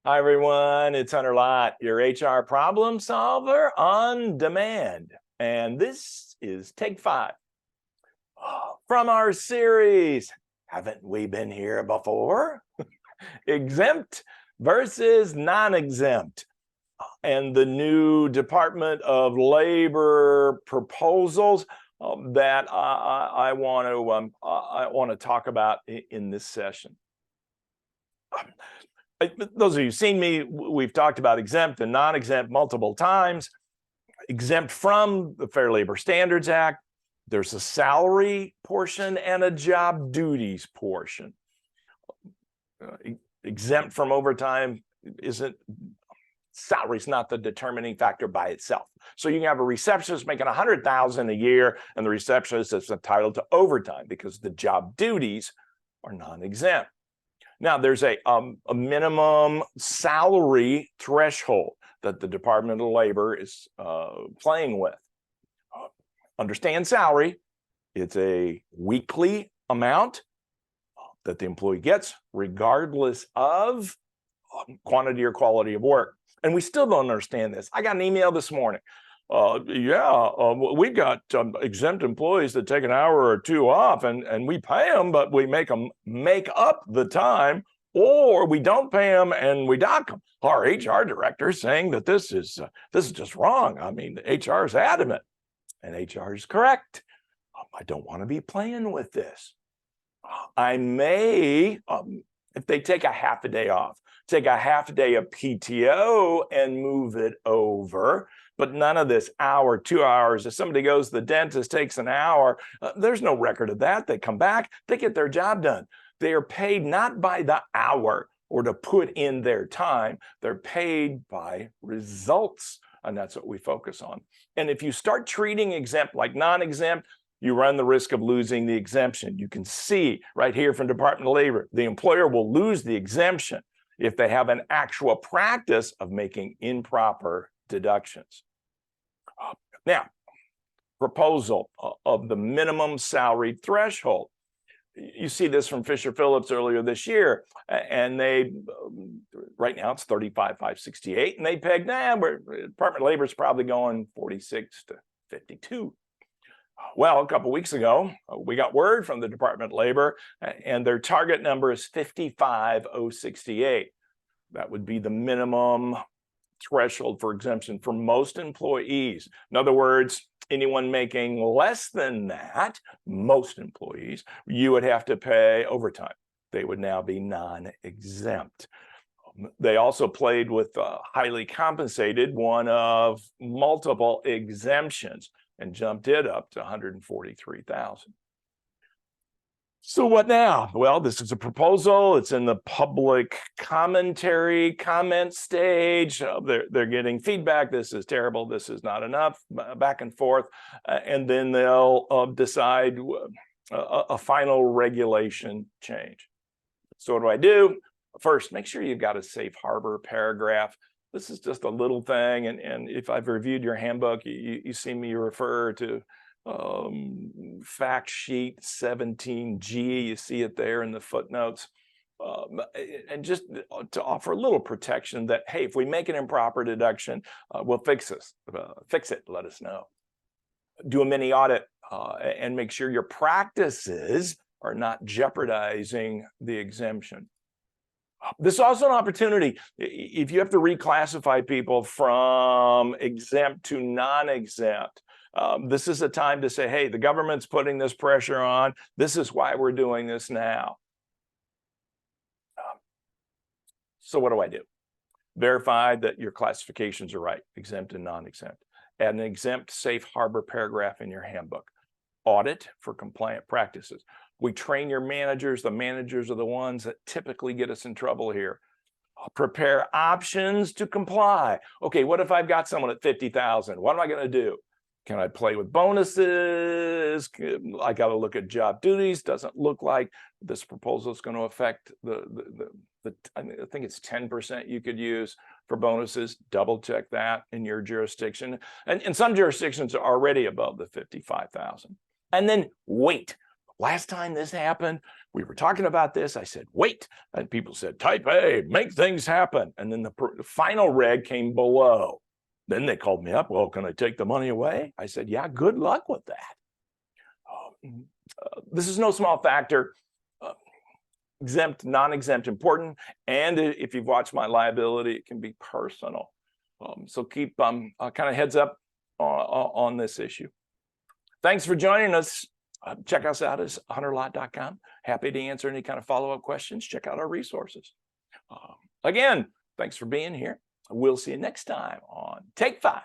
Hi, everyone. It's Hunter Lott, your HR problem solver on demand. And this is take 5 from our series. Haven't we been here before? Exempt versus non-exempt. And the new Department of Labor proposals that I want to talk about in this session. Those of you who've seen me, we've talked about exempt and non-exempt multiple times. Exempt from the Fair Labor Standards Act. There's a salary portion and a job duties portion. Exempt from overtime salary's not the determining factor by itself. So you can have a receptionist making $100,000 a year, and the receptionist is entitled to overtime because the job duties are non-exempt. Now, there's a minimum salary threshold that the Department of Labor is playing with. Understand salary. It's a weekly amount that the employee gets regardless of quantity or quality of work. And we still don't understand this. I got an email this morning. We've got exempt employees that take an hour or two off, and we pay them, but we make them make up the time, or we don't pay them and we dock them. Our HR director is saying that this is just wrong. I mean, HR is adamant, and HR is correct. I don't want to be playing with this. I may, if they take a half a day off, take a half a day of PTO and move it over. But none of this hour, 2 hours. If somebody goes to the dentist, takes an hour, there's no record of that. They come back, they get their job done. They are paid not by the hour or to put in their time. They're paid by results, and that's what we focus on. And if you start treating exempt like non-exempt, you run the risk of losing the exemption. You can see right here from Department of Labor, the employer will lose the exemption if they have an actual practice of making improper deductions. Now, proposal of the minimum salary threshold. You see this from Fisher Phillips earlier this year, and they right now it's 35,568, and they pegged Department of Labor is probably going 46 to 52. Well, a couple of weeks ago, we got word from the Department of Labor, and their target number is 55,068. That would be the minimum threshold for exemption for most employees. In other words, anyone making less than that, most employees, you would have to pay overtime. They would now be non-exempt. They also played with highly compensated, one of multiple exemptions, and jumped it up to 143,000. So what now? Well, this is a proposal. It's in the public commentary comment stage. They're getting feedback. This is terrible. This is not enough. Back and forth. And then they'll decide a final regulation change. So what do I do? First, make sure you've got a safe harbor paragraph. This is just a little thing. And if I've reviewed your handbook, you see me refer to fact sheet 17G, you see it there in the footnotes, and just to offer a little protection that, hey, if we make an improper deduction, we'll fix it, let us know. Do a mini audit and make sure your practices are not jeopardizing the exemption. This is also an opportunity, if you have to reclassify people from exempt to non-exempt, this is a time to say, hey, the government's putting this pressure on. This is why we're doing this now. So what do I do? Verify that your classifications are right, exempt and non-exempt. Add an exempt safe harbor paragraph in your handbook. Audit for compliant practices. We train your managers. The managers are the ones that typically get us in trouble here. Prepare options to comply. Okay, what if I've got someone at 50,000? What am I going to do? Can I play with bonuses? I got to look at job duties. Doesn't look like this proposal is going to affect I think it's 10% you could use for bonuses. Double check that in your jurisdiction. And some jurisdictions are already above the 55,000. And then wait. last time this happened, we were talking about this. I said, wait. And people said, type A, make things happen. And then the final reg came below. Then they called me up. Well, can I take the money away? I said, yeah, good luck with that. This is no small factor. Exempt, non-exempt, important. And if you've watched my liability, it can be personal. So keep kind of heads up on this issue. Thanks for joining us. Check us out at hunterlot.com. Happy to answer any kind of follow-up questions. Check out our resources. Again, thanks for being here. We'll see you next time on Take 5.